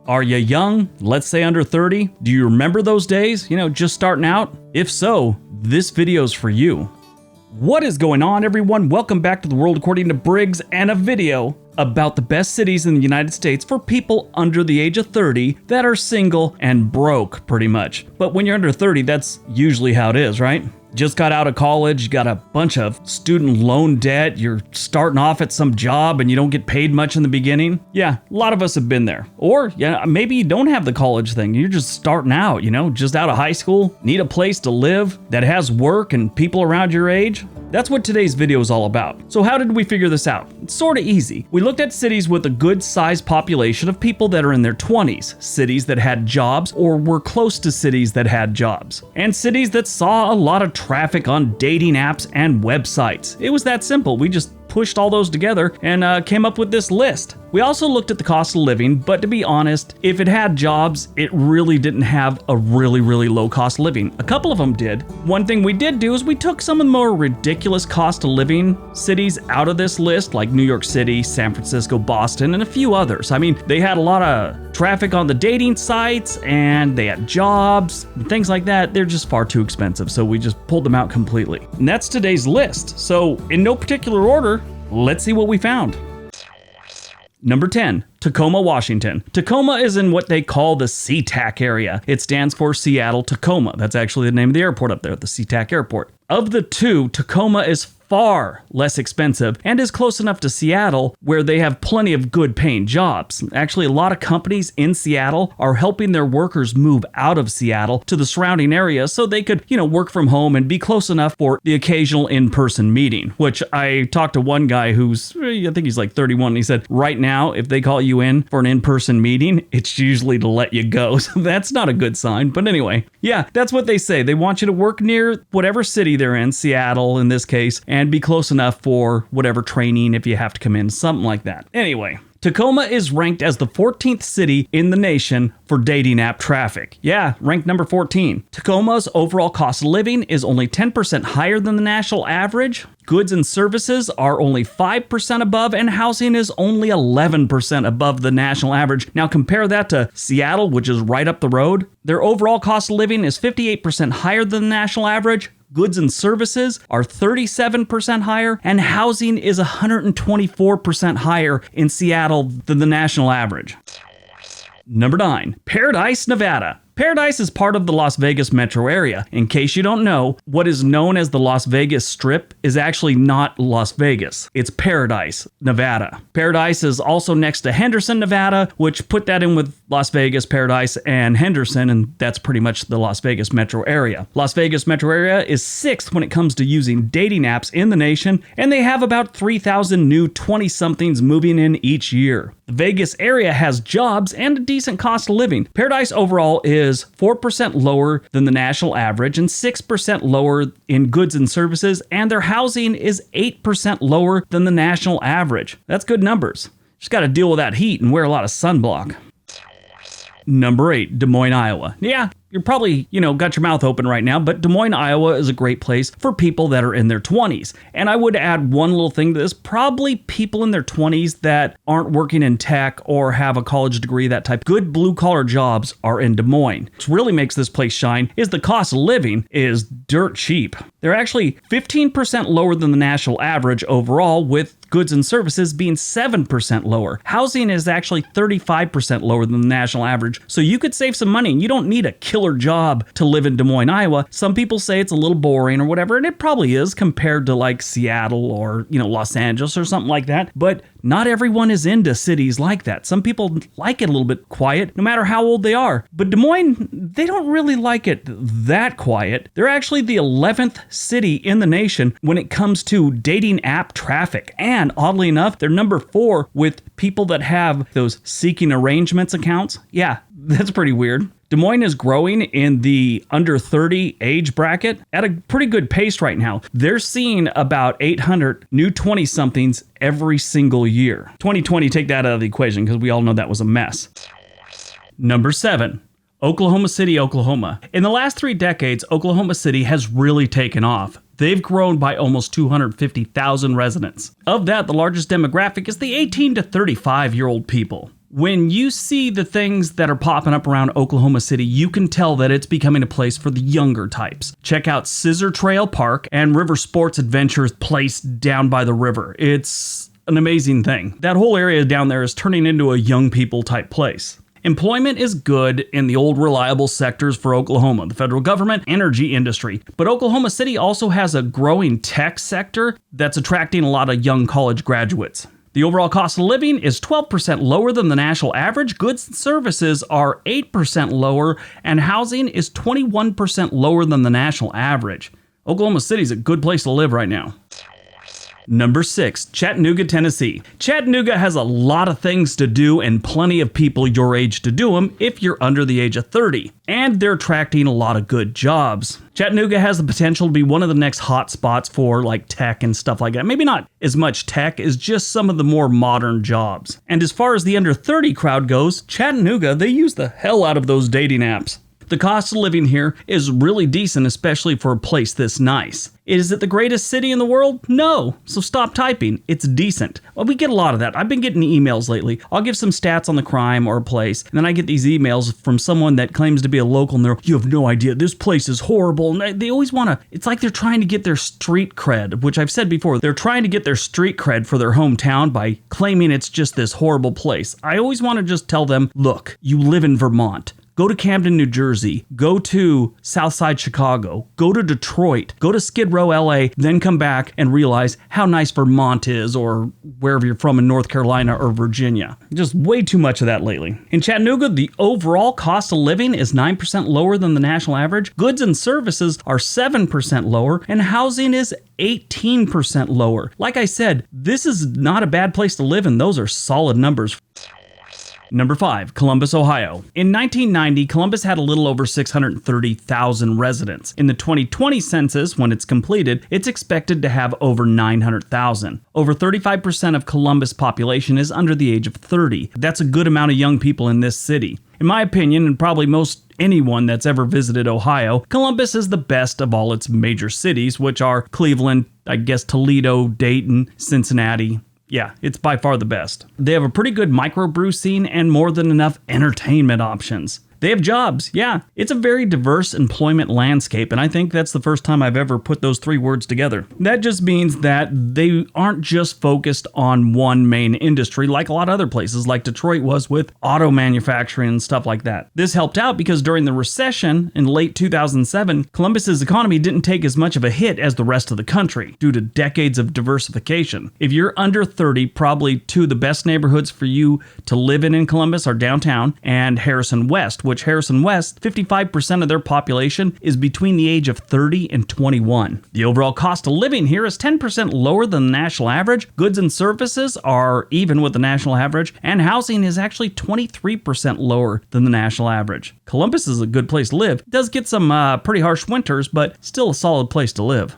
Are you young? Let's say under 30? Do you remember those days? Just starting out? If so, this video's for you. What is going on, everyone? Welcome back to The World According to Briggs and a video about the best cities in the United States for people under the age of 30 that are single and broke, pretty much. But when you're under 30, that's usually how it is, right? Just got out of college, you got a bunch of student loan debt, you're starting off at some job and you don't get paid much in the beginning. Yeah, a lot of us have been there. Or maybe you don't have the college thing, you're just starting out, just out of high school, need a place to live that has work and people around your age. That's what today's video is all about. So how did we figure this out? It's sort of easy. We looked at cities with a good sized population of people that are in their 20s, cities that had jobs or were close to cities that had jobs, and cities that saw a lot of traffic on dating apps and websites. It was that simple. We just pushed all those together and came up with this list. We also looked at the cost of living, but to be honest, if it had jobs, it really didn't have a really low cost of living. A couple of them did. One thing we did do is we took some of the more ridiculous cost of living cities out of this list, like New York City, San Francisco, Boston, and a few others. I mean, they had a lot of traffic on the dating sites and they had jobs and things like that. They're just far too expensive, so we just pulled them out completely. And that's today's list. So in no particular order, let's see what we found. Number 10, Tacoma, Washington. Tacoma is in what they call the SeaTac area. It stands for Seattle Tacoma. That's actually the name of the airport up there, the SeaTac Airport. Of the two, Tacoma is far less expensive and is close enough to Seattle where they have plenty of good paying jobs. Actually, a lot of companies in Seattle are helping their workers move out of Seattle to the surrounding area so they could, work from home and be close enough for the occasional in-person meeting, which I talked to one guy who's, I think he's like 31, and he said, right now, if they call you in for an in-person meeting, it's usually to let you go. So that's not a good sign. But anyway, yeah, that's what they say. They want you to work near whatever city they're in, Seattle in this case, and be close enough for whatever training if you have to come in, something like that. Anyway, Tacoma is ranked as the 14th city in the nation for dating app traffic. Yeah, ranked number 14. Tacoma's overall cost of living is only 10% higher than the national average. Goods and services are only 5% above, and housing is only 11% above the national average. Now compare that to Seattle, which is right up the road. Their overall cost of living is 58% higher than the national average. Goods and services are 37% higher, and housing is 124% higher in Seattle than the national average. Number 9, Paradise, Nevada. Paradise is part of the Las Vegas metro area. In case you don't know, what is known as the Las Vegas Strip is actually not Las Vegas. It's Paradise, Nevada. Paradise is also next to Henderson, Nevada, which put that in with Las Vegas, Paradise, and Henderson, and that's pretty much the Las Vegas metro area. Las Vegas metro area is 6th when it comes to using dating apps in the nation, and they have about 3,000 new 20-somethings moving in each year. The Vegas area has jobs and a decent cost of living. Paradise overall is 4% lower than the national average and 6% lower in goods and services, and their housing is 8% lower than the national average. That's good numbers. Just got to deal with that heat and wear a lot of sunblock. Number 8, Des Moines, Iowa. Yeah, you're probably, got your mouth open right now, but Des Moines, Iowa is a great place for people that are in their 20s. And I would add one little thing to this, probably people in their 20s that aren't working in tech or have a college degree, that type. Good blue-collar jobs are in Des Moines. What really makes this place shine is the cost of living is dirt cheap. They're actually 15% lower than the national average overall, with goods and services being 7% lower. Housing is actually 35% lower than the national average, so you could save some money and you don't need a killer job to live in Des Moines, Iowa. Some people say it's a little boring or whatever, and it probably is compared to like Seattle or, Los Angeles or something like that, but not everyone is into cities like that. Some people like it a little bit quiet, no matter how old they are. But Des Moines, they don't really like it that quiet. They're actually the 11th city in the nation when it comes to dating app traffic. And oddly enough, they're number 4 with people that have those seeking arrangements accounts. Yeah, that's pretty weird. Des Moines is growing in the under 30 age bracket at a pretty good pace right now. They're seeing about 800 new 20-somethings every single year. 2020, take that out of the equation because we all know that was a mess. Number 7, Oklahoma City, Oklahoma. In the last 3 decades, Oklahoma City has really taken off. They've grown by almost 250,000 residents. Of that, the largest demographic is the 18 to 35-year-old people. When you see the things that are popping up around Oklahoma City, you can tell that it's becoming a place for the younger types. Check out Scissor Trail Park and River Sports Adventures Place down by the river. It's an amazing thing. That whole area down there is turning into a young people type place. Employment is good in the old reliable sectors for Oklahoma, the federal government, energy industry. But Oklahoma City also has a growing tech sector that's attracting a lot of young college graduates. The overall cost of living is 12% lower than the national average, goods and services are 8% lower, and housing is 21% lower than the national average. Oklahoma City is a good place to live right now. Number 6, Chattanooga, Tennessee. Chattanooga has a lot of things to do and plenty of people your age to do them if you're under the age of 30. And they're attracting a lot of good jobs. Chattanooga has the potential to be one of the next hot spots for like tech and stuff like that. Maybe not as much tech as just some of the more modern jobs. And as far as the under 30 crowd goes, Chattanooga, they use the hell out of those dating apps. The cost of living here is really decent, especially for a place this nice. Is it the greatest city in the world? No. So stop typing. It's decent. Well, we get a lot of that. I've been getting emails lately. I'll give some stats on the crime or a place, and then I get these emails from someone that claims to be a local, and they're, you have no idea, this place is horrible. And they always want to, it's like they're trying to get their street cred, which I've said before, they're trying to get their street cred for their hometown by claiming it's just this horrible place. I always want to just tell them, look, you live in Vermont. Go to Camden, New Jersey, go to Southside Chicago, go to Detroit, go to Skid Row, LA, then come back and realize how nice Vermont is, or wherever you're from in North Carolina or Virginia. Just way too much of that lately. In Chattanooga, the overall cost of living is 9% lower than the national average. Goods and services are 7% lower, and housing is 18% lower. Like I said, this is not a bad place to live, and those are solid numbers. Number 5, Columbus, Ohio. In 1990, Columbus had a little over 630,000 residents. In the 2020 census, when it's completed, it's expected to have over 900,000. Over 35% of Columbus population is under the age of 30. That's a good amount of young people in this city. In my opinion, and probably most anyone that's ever visited Ohio, Columbus is the best of all its major cities, which are Cleveland, I guess Toledo, Dayton, Cincinnati. Yeah, it's by far the best. They have a pretty good microbrew scene and more than enough entertainment options. They have jobs. Yeah, it's a very diverse employment landscape, and I think that's the first time I've ever put those three words together. That just means that they aren't just focused on one main industry like a lot of other places, like Detroit was with auto manufacturing and stuff like that. This helped out because during the recession in late 2007, Columbus's economy didn't take as much of a hit as the rest of the country due to decades of diversification. If you're under 30, probably two of the best neighborhoods for you to live in Columbus are downtown and Harrison West, which Harrison West, 55% of their population is between the age of 30 and 21. The overall cost of living here is 10% lower than the national average. Goods and services are even with the national average, and housing is actually 23% lower than the national average. Columbus is a good place to live. It does get some pretty harsh winters, but still a solid place to live.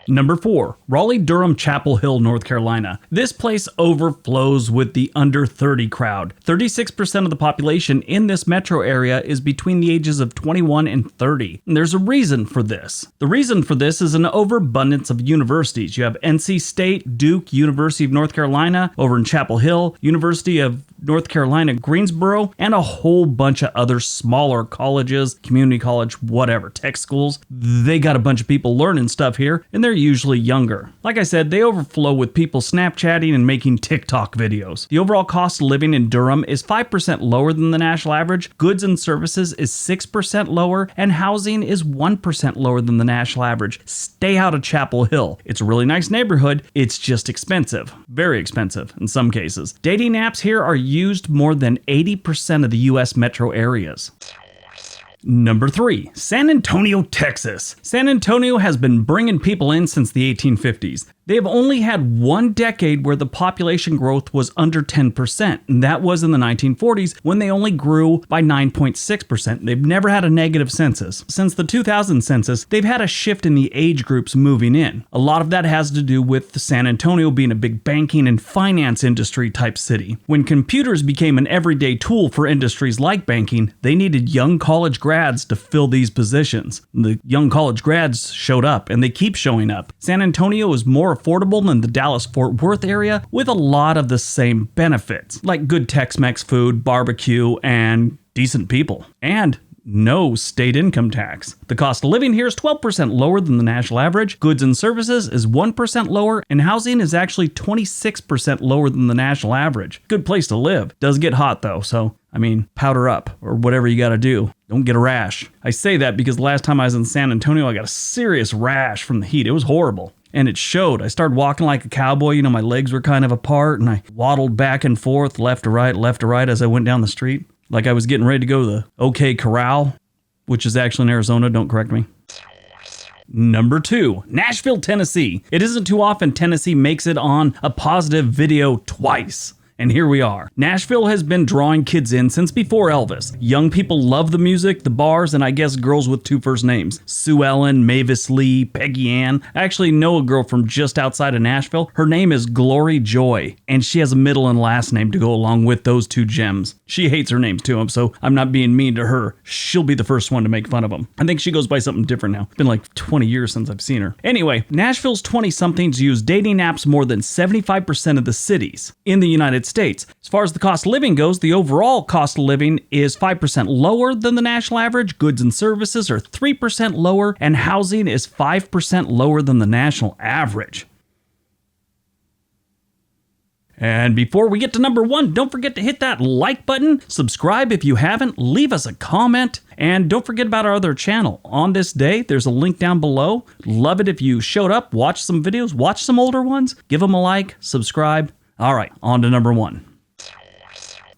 Number 4, Raleigh-Durham, Chapel Hill, North Carolina. This place overflows with the under 30 crowd. 36% of the population in this metro area is between the ages of 21 and 30. And there's a reason for this. The reason for this is an overabundance of universities. You have NC State, Duke, University of North Carolina, over in Chapel Hill, University of North Carolina, Greensboro, and a whole bunch of other smaller colleges, community college, whatever, tech schools. They got a bunch of people learning stuff here, and they're usually younger. Like I said, they overflow with people Snapchatting and making TikTok videos. The overall cost of living in Durham is 5% lower than the national average, goods and services is 6% lower, and housing is 1% lower than the national average. Stay out of Chapel Hill. It's a really nice neighborhood, it's just expensive. Very expensive in some cases. Dating apps here are used more than 80% of the US metro areas. Number 3, San Antonio, Texas. San Antonio has been bringing people in since the 1850s. They have only had one decade where the population growth was under 10%, and that was in the 1940s when they only grew by 9.6%. They've never had a negative census. Since the 2000 census, they've had a shift in the age groups moving in. A lot of that has to do with San Antonio being a big banking and finance industry type city. When computers became an everyday tool for industries like banking, they needed young college grads to fill these positions. The young college grads showed up, and they keep showing up. San Antonio is more affordable than the Dallas-Fort Worth area with a lot of the same benefits, like good Tex-Mex food, barbecue, and decent people. And no state income tax. The cost of living here is 12% lower than the national average, goods and services is 1% lower, and housing is actually 26% lower than the national average. Good place to live. Does get hot though, so powder up or whatever you gotta do. Don't get a rash. I say that because the last time I was in San Antonio, I got a serious rash from the heat. It was horrible. And it showed. I started walking like a cowboy. My legs were kind of apart, and I waddled back and forth, left to right as I went down the street. Like I was getting ready to go to the OK Corral, which is actually in Arizona, don't correct me. Number 2, Nashville, Tennessee. It isn't too often Tennessee makes it on a positive video twice. And here we are. Nashville has been drawing kids in since before Elvis. Young people love the music, the bars, and I guess girls with 2 first names. Sue Ellen, Mavis Lee, Peggy Ann. I actually know a girl from just outside of Nashville. Her name is Glory Joy, and she has a middle and last name to go along with those 2 gems. She hates her names to him, so I'm not being mean to her. She'll be the first one to make fun of him. I think she goes by something different now. It's been like 20 years since I've seen her. Anyway, Nashville's 20-somethings use dating apps more than 75% of the cities in the United States. As far as the cost of living goes, the overall cost of living is 5% lower than the national average, goods and services are 3% lower, and housing is 5% lower than the national average. And before we get to number 1, don't forget to hit that like button, subscribe if you haven't, leave us a comment, and don't forget about our other channel. On This Day, there's a link down below. Love it if you showed up, watch some videos, watch some older ones, give them a like, subscribe. All right, on to number 1.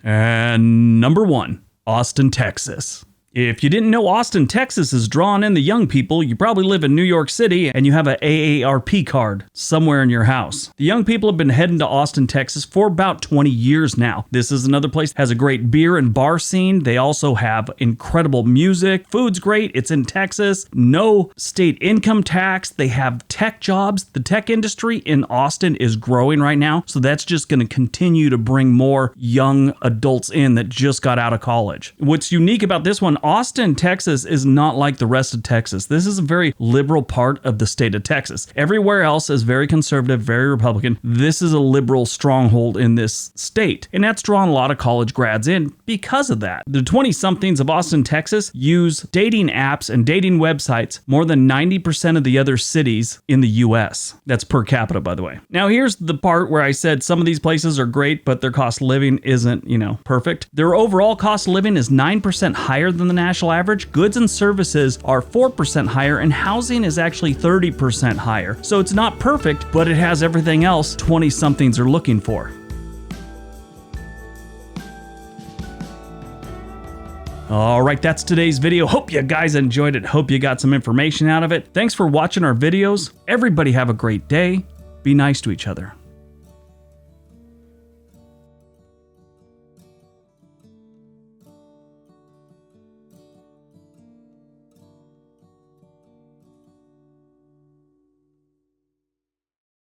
And number 1, Austin, Texas. If you didn't know Austin, Texas is drawing in the young people, you probably live in New York City and you have an AARP card somewhere in your house. The young people have been heading to Austin, Texas for about 20 years now. This is another place that has a great beer and bar scene. They also have incredible music. Food's great. It's in Texas. No state income tax. They have tech jobs. The tech industry in Austin is growing right now, so that's just going to continue to bring more young adults in that just got out of college. What's unique about this one, Austin, Texas is not like the rest of Texas. This is a very liberal part of the state of Texas. Everywhere else is very conservative, very Republican. This is a liberal stronghold in this state, and that's drawn a lot of college grads in because of that. The 20-somethings of Austin, Texas use dating apps and dating websites more than 90% of the other cities in the US. That's per capita, by the way. Now, here's the part where I said some of these places are great, but their cost of living isn't, perfect. Their overall cost of living is 9% higher than the national average. Goods and services are 4% higher, and housing is actually 30% higher. So it's not perfect, but it has everything else 20-somethings are looking for. All right, that's today's video. Hope you guys enjoyed it. Hope you got some information out of it. Thanks for watching our videos. Everybody have a great day. Be nice to each other.